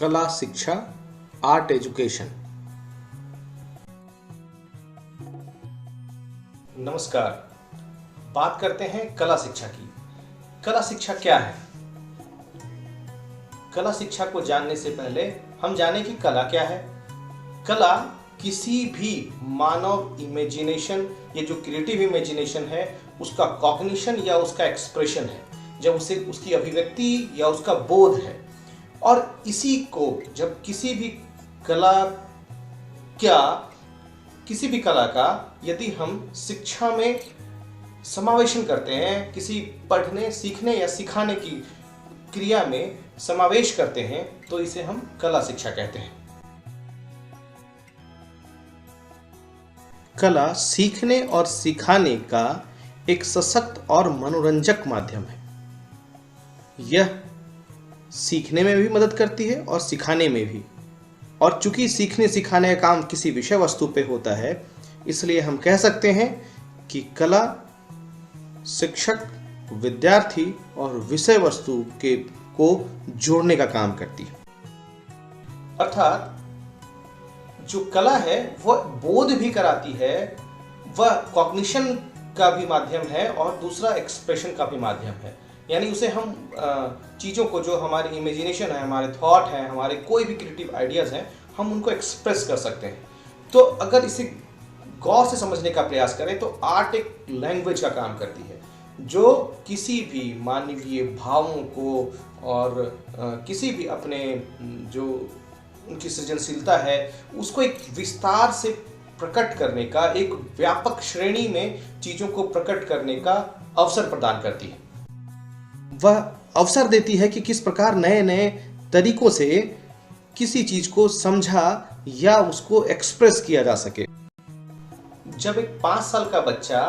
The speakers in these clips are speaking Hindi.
कला शिक्षा, आर्ट एजुकेशन। नमस्कार। बात करते हैं कला शिक्षा की। कला शिक्षा क्या है? कला शिक्षा को जानने से पहले हम जानें कि कला क्या है। कला किसी भी मानव इमेजिनेशन, ये जो क्रिएटिव इमेजिनेशन है, उसका कॉग्निशन या उसका एक्सप्रेशन है, जब उसे उसकी अभिव्यक्ति या उसका बोध है। और इसी को जब किसी भी कला का यदि हम शिक्षा में समावेशन करते हैं, किसी पढ़ने, सीखने या सिखाने की क्रिया में समावेश करते हैं, तो इसे हम कला शिक्षा कहते हैं। कला सीखने और सिखाने का एक सशक्त और मनोरंजक माध्यम है। यह सीखने में भी मदद करती है और सिखाने में भी। और चूंकि सीखने सिखाने का काम किसी विषय वस्तु पे होता है, इसलिए हम कह सकते हैं कि कला शिक्षक, विद्यार्थी और विषय वस्तु को जोड़ने का काम करती है। अर्थात जो कला है वह बोध भी कराती है, वह कॉग्निशन का भी माध्यम है और दूसरा एक्सप्रेशन का भी माध्यम है। यानी उसे हम चीज़ों को, जो हमारी इमेजिनेशन है, हमारे थॉट हैं, हमारे कोई भी क्रिएटिव आइडियाज़ हैं, हम उनको एक्सप्रेस कर सकते हैं। तो अगर इसे गौर से समझने का प्रयास करें तो आर्ट एक लैंग्वेज का काम करती है, जो किसी भी मानवीय भावों को और किसी भी अपने जो उनकी सृजनशीलता है उसको एक विस्तार से प्रकट करने का, एक व्यापक श्रेणी में चीज़ों को प्रकट करने का अवसर प्रदान करती है। वह अवसर देती है कि किस प्रकार नए नए तरीकों से किसी चीज को समझा या उसको एक्सप्रेस किया जा सके। जब एक 5 साल का बच्चा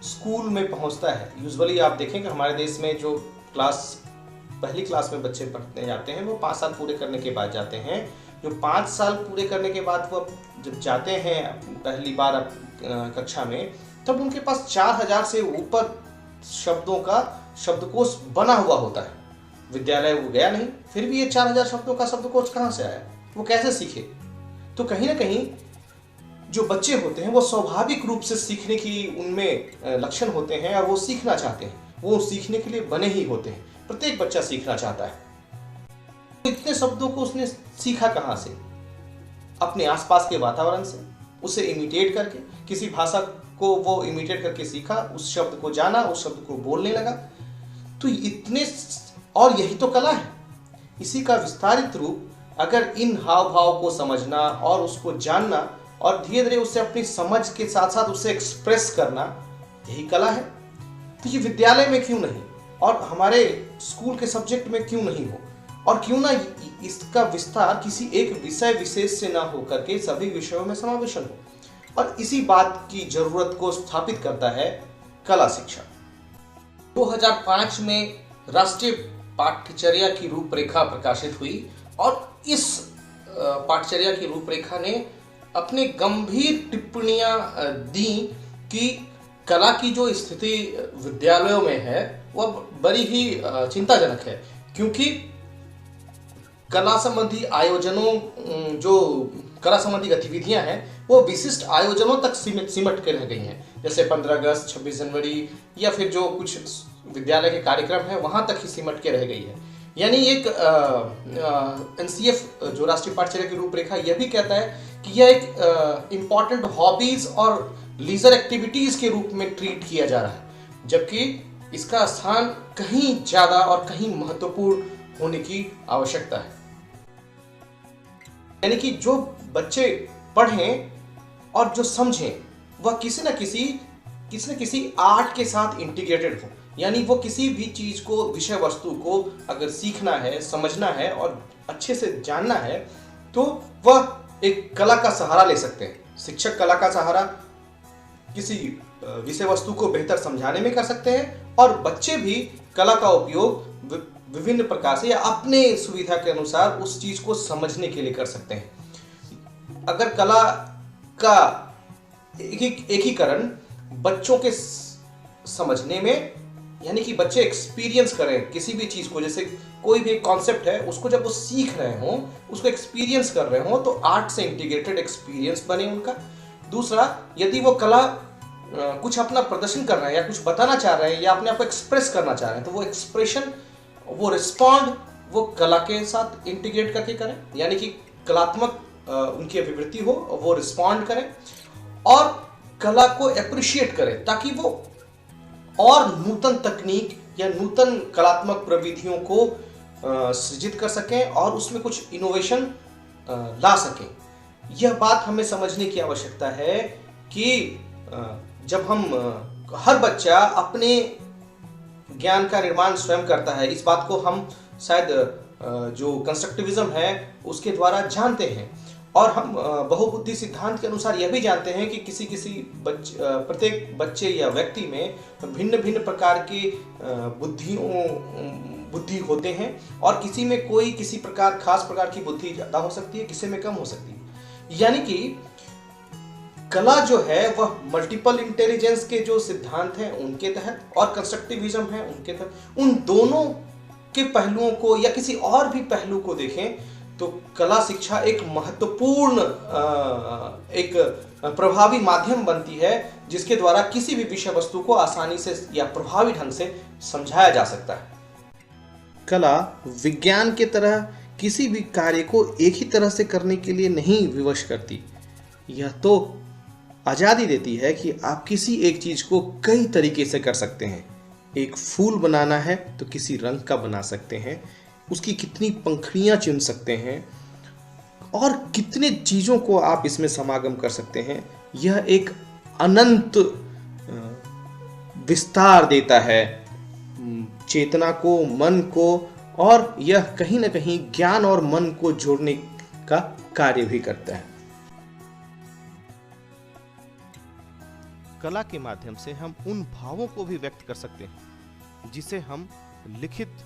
स्कूल में पहुंचता है, यूजुअली आप देखेंगे हमारे देश में जो पहली क्लास में बच्चे पढ़ने जाते हैं वो 5 साल पूरे करने के बाद जाते हैं। जो 5 साल पूरे करने के बाद वो जब जाते हैं पहली बार कक्षा में, तब उनके पास 4000 से ऊपर शब्दों का शब्दकोश बना हुआ होता है। विद्यालय वो गया नहीं, फिर भी ये 4000 शब्दों का शब्दकोश कहाँ से आया, वो कैसे सीखे? तो कहीं ना कहीं जो बच्चे होते हैं वो स्वाभाविक रूप से सीखने की उनमें लक्षण होते हैं और वो सीखना चाहते हैं, वो सीखने के लिए बने ही होते हैं। प्रत्येक बच्चा सीखना चाहता है। तो इतने शब्दों को उसने सीखा कहाँ से? अपने आसपास के वातावरण से, उसे इमिटेट करके, किसी भाषा को वो इमिटेट करके सीखा, उस शब्द को जाना, उस शब्द को बोलने लगा। तो इतने, और यही तो कला है। इसी का विस्तारित रूप, अगर इन हाव भाव को समझना और उसको जानना और धीरे धीरे उससे अपनी समझ के साथ साथ उसे एक्सप्रेस करना, यही कला है। तो ये विद्यालय में क्यों नहीं और हमारे स्कूल के सब्जेक्ट में क्यों नहीं हो, और क्यों ना इसका विस्तार किसी एक विषय विशेष से ना होकर के सभी विषयों में समावेशन हो। और इसी बात की जरूरत को स्थापित करता है कला शिक्षा। 2005 में राष्ट्रीय पाठ्यचर्या की रूपरेखा प्रकाशित हुई और इस पाठ्यचर्या की रूपरेखा ने अपने गंभीर टिप्पणियां दी कि कला की जो स्थिति विद्यालयों में है वह बड़ी ही चिंताजनक है, क्योंकि कला संबंधी आयोजनों, जो कला संबंधी गतिविधियां हैं, वो विशिष्ट आयोजनों तक सिमट के रह गई हैं। जैसे 15 अगस्त, 26 जनवरी या फिर जो कुछ विद्यालय के कार्यक्रम है वहां तक ही सिमट के रह गई है। यानी एक NCF जो राष्ट्रीय पाठ्यचर्या की रूपरेखा यह भी कहता है कि यह एक इम्पॉर्टेंट हॉबीज और लीजर एक्टिविटीज के रूप में ट्रीट किया जा रहा है, जबकि इसका स्थान कहीं ज्यादा और कहीं महत्वपूर्ण होने की आवश्यकता है। यानी कि जो बच्चे पढ़ें और जो समझें वह किसी न किसी आर्ट के साथ इंटीग्रेटेड हो। यानी वो किसी भी चीज को, विषय वस्तु को अगर सीखना है, समझना है और अच्छे से जानना है, तो वह एक कला का सहारा ले सकते हैं। शिक्षक कला का सहारा किसी विषय वस्तु को बेहतर समझाने में कर सकते हैं और बच्चे भी कला का उपयोग विभिन्न प्रकार से या अपने सुविधा के अनुसार उस चीज को समझने के लिए कर सकते हैं। अगर कला का एकीकरण बच्चों के समझने में यानी कि बच्चे एक्सपीरियंस करें किसी भी चीज़ को, जैसे कोई भी कॉन्सेप्ट है उसको जब वो सीख रहे हों, उसको एक्सपीरियंस कर रहे हों, तो आर्ट से इंटीग्रेटेड एक्सपीरियंस बने उनका। दूसरा, यदि वो कला कुछ अपना प्रदर्शन कर रहे हैं या कुछ बताना चाह रहे हैं या अपने आप को एक्सप्रेस करना चाह रहे हैं, तो वो एक्सप्रेशन, वो रिस्पॉन्ड वो कला के साथ इंटीग्रेट करके करें, यानी कि कलात्मक उनकी अभिवृत्ति हो, वो रिस्पॉन्ड करें और कला को एप्रिशिएट करें, ताकि वो और नूतन तकनीक या नूतन कलात्मक प्रविधियों को सृजित कर सकें और उसमें कुछ इनोवेशन ला सकें। यह बात हमें समझने की आवश्यकता है कि जब हम हर बच्चा अपने ज्ञान का निर्माण स्वयं करता है, इस बात को हम शायद जो कंस्ट्रक्टिविज्म है उसके द्वारा जानते हैं, और हम बहुबुद्धि सिद्धांत के अनुसार यह भी जानते हैं कि प्रत्येक बच्चे या व्यक्ति में भिन्न भिन्न प्रकार के बुद्धि होते हैं, और किसी में कोई किसी प्रकार खास प्रकार की बुद्धि ज़्यादा हो सकती है, किसी में कम हो सकती है। यानी कि कला जो है वह मल्टीपल इंटेलिजेंस के जो सिद्धांत हैं उनके तहत और कंस्ट्रक्टिविज्म है उनके तहत, उन दोनों के पहलुओं को या किसी और भी पहलू को देखें तो कला शिक्षा एक महत्वपूर्ण एक प्रभावी माध्यम बनती है, जिसके द्वारा किसी भी विषय वस्तु को आसानी से या प्रभावी ढंग से समझाया जा सकता है। कला विज्ञान के तरह किसी भी कार्य को एक ही तरह से करने के लिए नहीं विवश करती। यह तो आज़ादी देती है कि आप किसी एक चीज़ को कई तरीके से कर सकते हैं। एक फूल बनाना है तो किसी रंग का बना सकते हैं, उसकी कितनी पंखुड़ियाँ चुन सकते हैं और कितने चीज़ों को आप इसमें समागम कर सकते हैं। यह एक अनंत विस्तार देता है चेतना को, मन को, और यह कहीं ना कहीं ज्ञान और मन को जोड़ने का कार्य भी करता है। कला के माध्यम से हम उन भावों को भी व्यक्त कर सकते हैं जिसे हम लिखित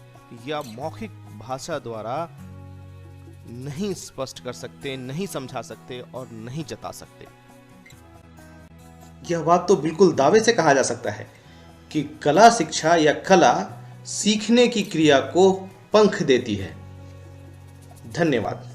या मौखिक भाषा द्वारा नहीं स्पष्ट कर सकते, नहीं समझा सकते और नहीं जता सकते। यह बात तो बिल्कुल दावे से कहा जा सकता है कि कला शिक्षा या कला सीखने की क्रिया को पंख देती है। धन्यवाद।